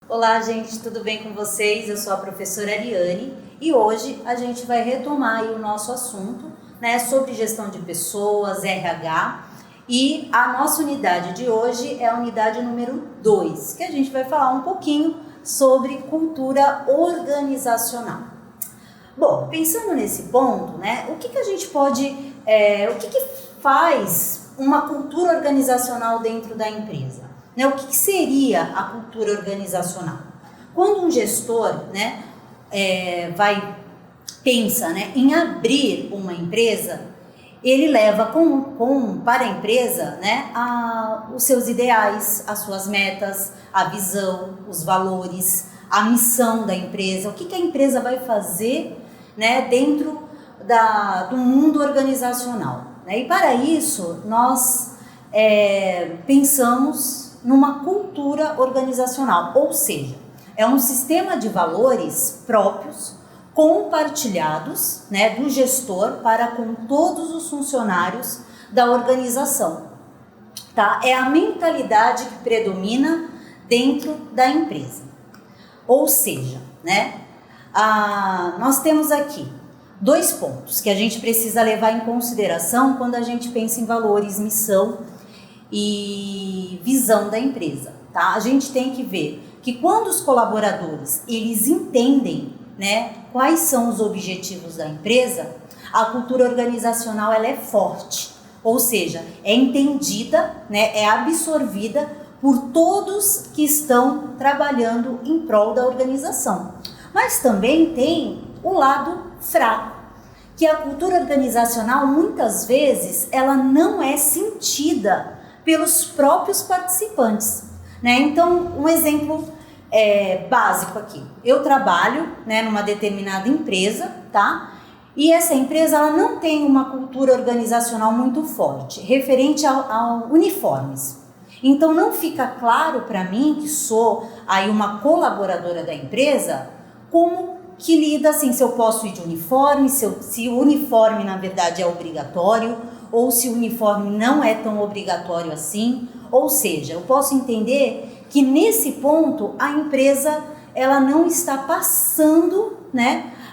Olá, gente, tudo bem com vocês? Eu sou a professora Ariane e hoje a gente vai retomar aí o nosso assunto, sobre gestão de pessoas, RH, e a nossa unidade de hoje é a unidade número 2, que a gente vai falar um pouquinho sobre cultura organizacional. Bom, pensando nesse ponto, o que a gente pode, o que faz uma cultura organizacional dentro da empresa? O que seria a cultura organizacional? Quando um gestor pensa em abrir uma empresa, ele leva para a empresa os seus ideais, as suas metas, a visão, os valores, a missão da empresa, o que a empresa vai fazer dentro do mundo organizacional. E para isso, nós pensamos numa cultura organizacional, ou seja, é um sistema de valores próprios, compartilhados do gestor para com todos os funcionários da organização. Tá? É a mentalidade que predomina dentro da empresa. Ou seja, nós temos aqui 2 pontos que a gente precisa levar em consideração quando a gente pensa em valores, missão e visão da empresa, tá? A gente tem que ver que quando os colaboradores eles entendem, quais são os objetivos da empresa, a cultura organizacional ela é forte, ou seja, é entendida, é absorvida por todos que estão trabalhando em prol da organização. Mas também tem o lado fraco, que a cultura organizacional muitas vezes ela não é sentida pelos próprios participantes, Então, um exemplo básico aqui. Eu trabalho, numa determinada empresa, tá? E essa empresa ela não tem uma cultura organizacional muito forte, referente a uniformes. Então, não fica claro para mim, que sou aí uma colaboradora da empresa, como que lida assim, se eu posso ir de uniforme, se o uniforme na verdade é obrigatório, ou se o uniforme não é tão obrigatório assim, ou seja, eu posso entender que nesse ponto a empresa ela não está passando,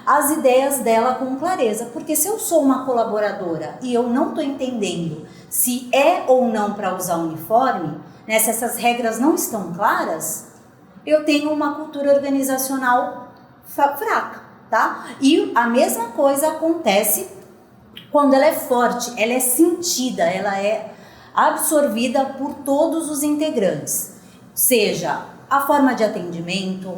as ideias dela com clareza, porque se eu sou uma colaboradora e eu não estou entendendo se é ou não para usar uniforme, se essas regras não estão claras, eu tenho uma cultura organizacional fraca, tá? E a mesma coisa acontece quando ela é forte, ela é sentida, ela é absorvida por todos os integrantes, seja a forma de atendimento,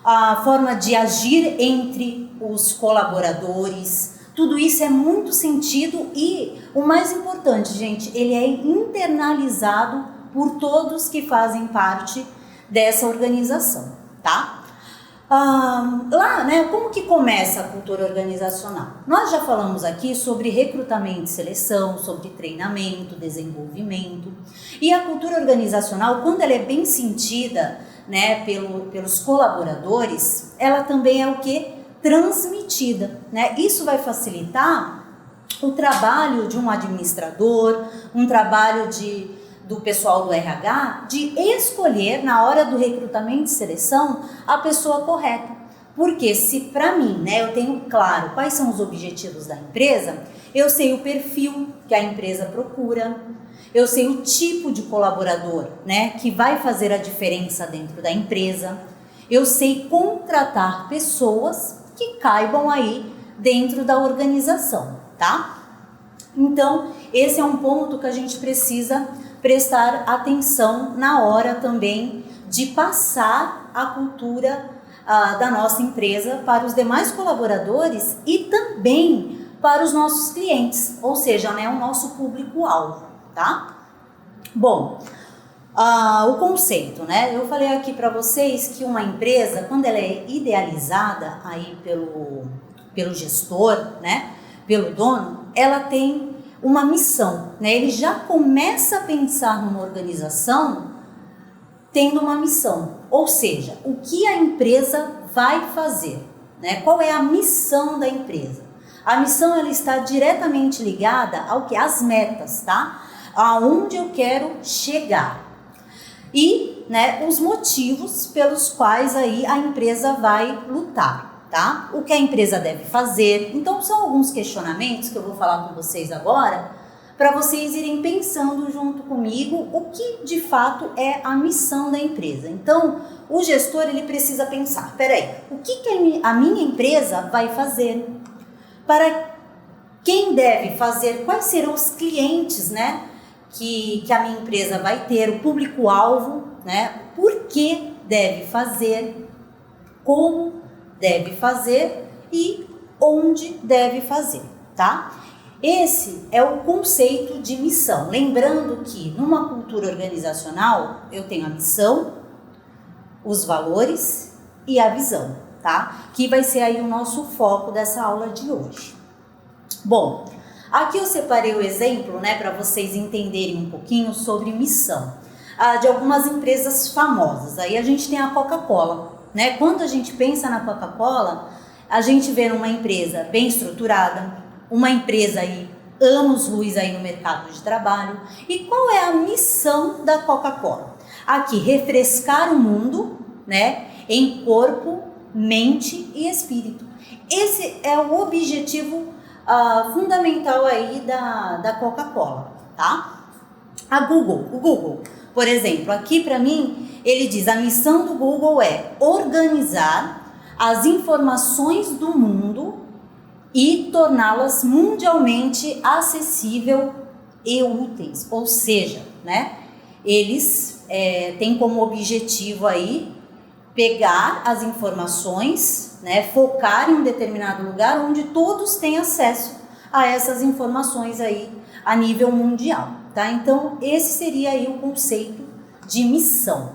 a forma de agir entre os colaboradores, tudo isso é muito sentido e o mais importante, gente, ele é internalizado por todos que fazem parte dessa organização, tá? Como que começa a cultura organizacional? Nós já falamos aqui sobre recrutamento e seleção, sobre treinamento, desenvolvimento. E a cultura organizacional, quando ela é bem sentida, pelos colaboradores, ela também é o que? Transmitida, Isso vai facilitar o trabalho de um administrador, um trabalho do pessoal do RH, de escolher na hora do recrutamento e seleção a pessoa correta. Porque se para mim, eu tenho claro quais são os objetivos da empresa, eu sei o perfil que a empresa procura, eu sei o tipo de colaborador, que vai fazer a diferença dentro da empresa, eu sei contratar pessoas que caibam aí dentro da organização, tá? Então, esse é um ponto que a gente precisa prestar atenção na hora também de passar a cultura da nossa empresa para os demais colaboradores e também para os nossos clientes, ou seja, o nosso público-alvo, tá? Bom, o conceito, eu falei aqui para vocês que uma empresa, quando ela é idealizada aí pelo gestor, pelo dono, ela tem uma missão, Ele já começa a pensar numa organização tendo uma missão, ou seja, o que a empresa vai fazer, Qual é a missão da empresa? A missão ela está diretamente ligada ao que? As metas, tá? Aonde eu quero chegar. E, né, os motivos pelos quais aí a empresa vai lutar, tá? O que a empresa deve fazer. Então são alguns questionamentos que eu vou falar com vocês agora, para vocês irem pensando junto comigo o que de fato é a missão da empresa. Então, o gestor ele precisa pensar, peraí, o que a minha empresa vai fazer? Para quem deve fazer? Quais serão os clientes, né, que a minha empresa vai ter, o público-alvo, né? Por que deve fazer, como deve fazer e onde deve fazer, tá? Esse é o conceito de missão. Lembrando que numa cultura organizacional eu tenho a missão, os valores e a visão, tá? Que vai ser aí o nosso foco dessa aula de hoje. Bom, aqui eu separei o exemplo, né, para vocês entenderem um pouquinho sobre missão de algumas empresas famosas. Aí a gente tem a Coca-Cola, né? Quando a gente pensa na Coca-Cola, a gente vê uma empresa bem estruturada, uma empresa aí anos-luz aí no mercado de trabalho. E qual é a missão da Coca-Cola? Aqui, refrescar o mundo, né, em corpo, mente e espírito. Esse é o objetivo fundamental aí da Coca-Cola, tá? O Google, por exemplo, aqui para mim, ele diz, a missão do Google é organizar as informações do mundo e torná-las mundialmente acessível e úteis, ou seja, né, eles têm como objetivo aí pegar as informações, né, focar em um determinado lugar onde todos têm acesso a essas informações aí a nível mundial, tá? Então esse seria aí o conceito de missão.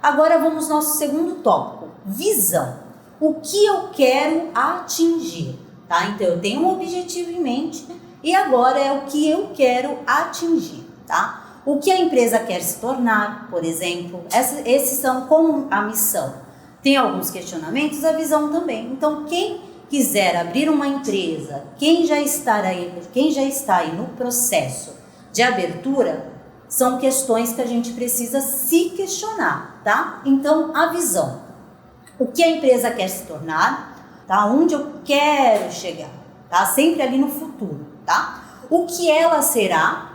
Agora vamos ao nosso segundo tópico, visão. O que eu quero atingir? Tá? Então eu tenho um objetivo em mente e agora é o que eu quero atingir, tá? O que a empresa quer se tornar, por exemplo, esses são como a missão. Tem alguns questionamentos, a visão também. Então quem quiser abrir uma empresa, quem já está aí no processo de abertura, são questões que a gente precisa se questionar, tá? Então a visão, o que a empresa quer se tornar, tá? Onde eu quero chegar, tá? Sempre ali no futuro, tá? O que ela será,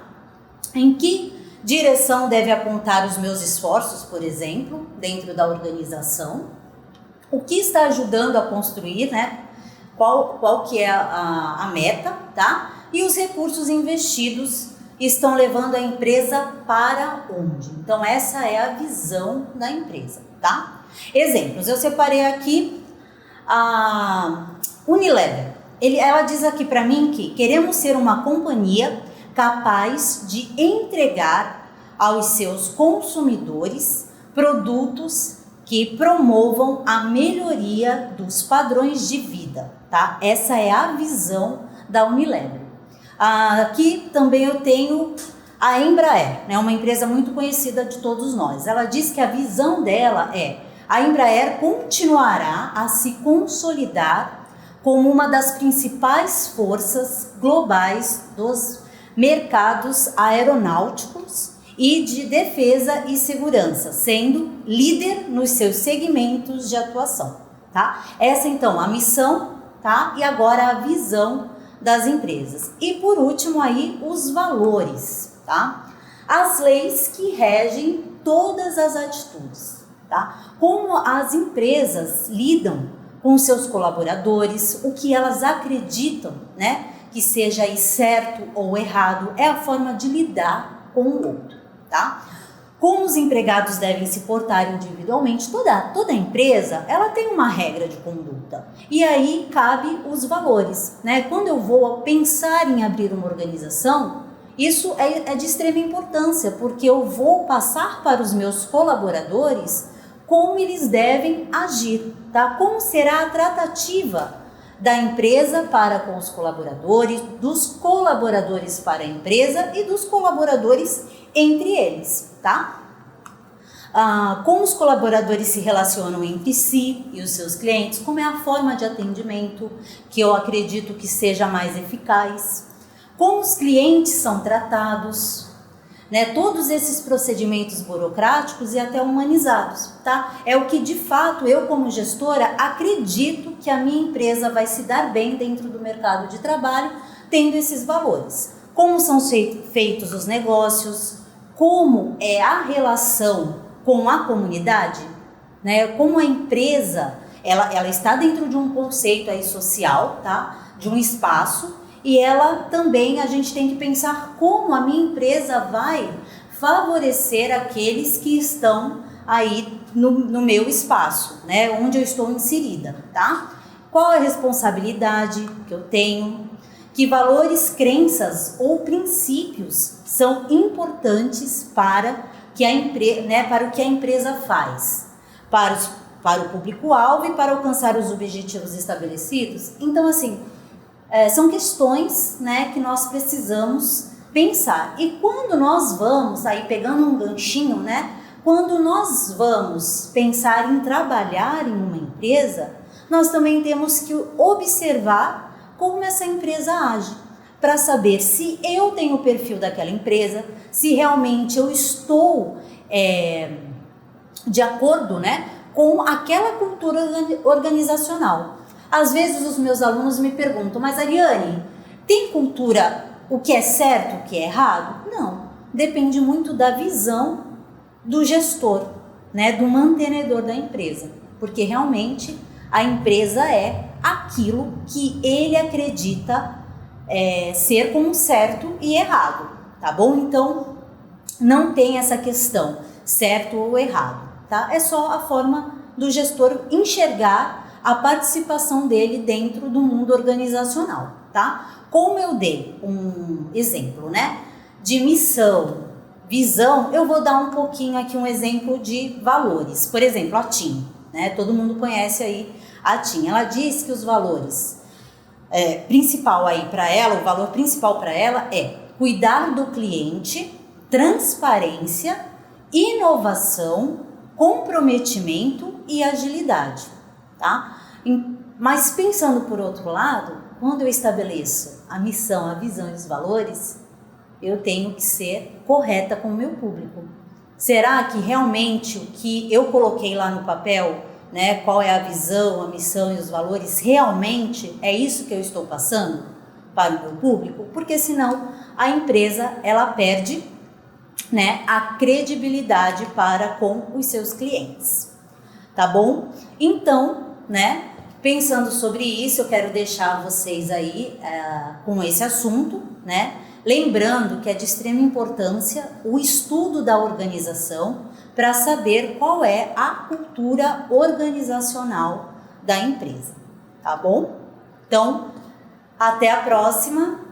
em que direção deve apontar os meus esforços, por exemplo, dentro da organização, o que está ajudando a construir, né? Qual que é a meta, tá? E os recursos investidos estão levando a empresa para onde? Então essa é a visão da empresa, tá? Exemplos, eu separei aqui a Unilever. Ela diz aqui para mim que queremos ser uma companhia capaz de entregar aos seus consumidores produtos que promovam a melhoria dos padrões de vida, tá? Essa é a visão da Unilever. Aqui também eu tenho a Embraer, né? Uma empresa muito conhecida de todos nós. Ela diz que a visão dela é: a Embraer continuará a se consolidar como uma das principais forças globais dos mercados aeronáuticos e de defesa e segurança, sendo líder nos seus segmentos de atuação, tá? Essa então a missão, tá? E agora a visão das empresas. E por último aí os valores, tá? As leis que regem todas as atitudes, tá? Como as empresas lidam com seus colaboradores, o que elas acreditam, né, que seja aí certo ou errado, é a forma de lidar com o outro, tá? Como os empregados devem se portar individualmente, toda empresa, ela tem uma regra de conduta. E aí cabe os valores, né? Quando eu vou pensar em abrir uma organização, isso é de extrema importância, porque eu vou passar para os meus colaboradores como eles devem agir, tá? Como será a tratativa da empresa para com os colaboradores, dos colaboradores para a empresa e dos colaboradores entre eles, tá? Como os colaboradores se relacionam entre si e os seus clientes, como é a forma de atendimento que eu acredito que seja mais eficaz, como os clientes são tratados, né, todos esses procedimentos burocráticos e até humanizados, tá? É o que de fato eu, como gestora, acredito que a minha empresa vai se dar bem dentro do mercado de trabalho, tendo esses valores. Como são feitos os negócios, como é a relação com a comunidade, né? Como a empresa, ela está dentro de um conceito aí social, tá? De um espaço, e ela também, a gente tem que pensar como a minha empresa vai favorecer aqueles que estão aí no meu espaço, né? Onde eu estou inserida, tá? Qual é a responsabilidade que eu tenho? Que valores, crenças ou princípios são importantes para que para o que a empresa faz, para o público-alvo e para alcançar os objetivos estabelecidos. Então, assim, são questões, né, que nós precisamos pensar. E quando nós vamos, aí pegando um ganchinho, né, quando nós vamos pensar em trabalhar em uma empresa, nós também temos que observar como essa empresa age, para saber se eu tenho o perfil daquela empresa, se realmente eu estou de acordo, né, com aquela cultura organizacional. Às vezes os meus alunos me perguntam, mas Ariane, tem cultura o que é certo, o que é errado? Não, depende muito da visão do gestor, né, do mantenedor da empresa, porque realmente a empresa é aquilo que ele acredita ser como certo e errado, tá bom? Então, não tem essa questão certo ou errado, tá? É só a forma do gestor enxergar a participação dele dentro do mundo organizacional, tá? Como eu dei um exemplo, né, de missão, visão, eu vou dar um pouquinho aqui um exemplo de valores. Por exemplo, a TIM, né? Todo mundo conhece aí a TIM. Ela diz que os valores principal aí para ela, o valor principal para ela é cuidar do cliente, transparência, inovação, comprometimento e agilidade, tá? Mas pensando por outro lado, quando eu estabeleço a missão, a visão e os valores, eu tenho que ser correta com o meu público. Será que realmente o que eu coloquei lá no papel, né, qual é a visão, a missão e os valores, realmente é isso que eu estou passando para o meu público? Porque senão a empresa, ela perde, né, a credibilidade para com os seus clientes, tá bom? Então, né, pensando sobre isso, eu quero deixar vocês aí com esse assunto, né, lembrando que é de extrema importância o estudo da organização para saber qual é a cultura organizacional da empresa, tá bom? Então, até a próxima.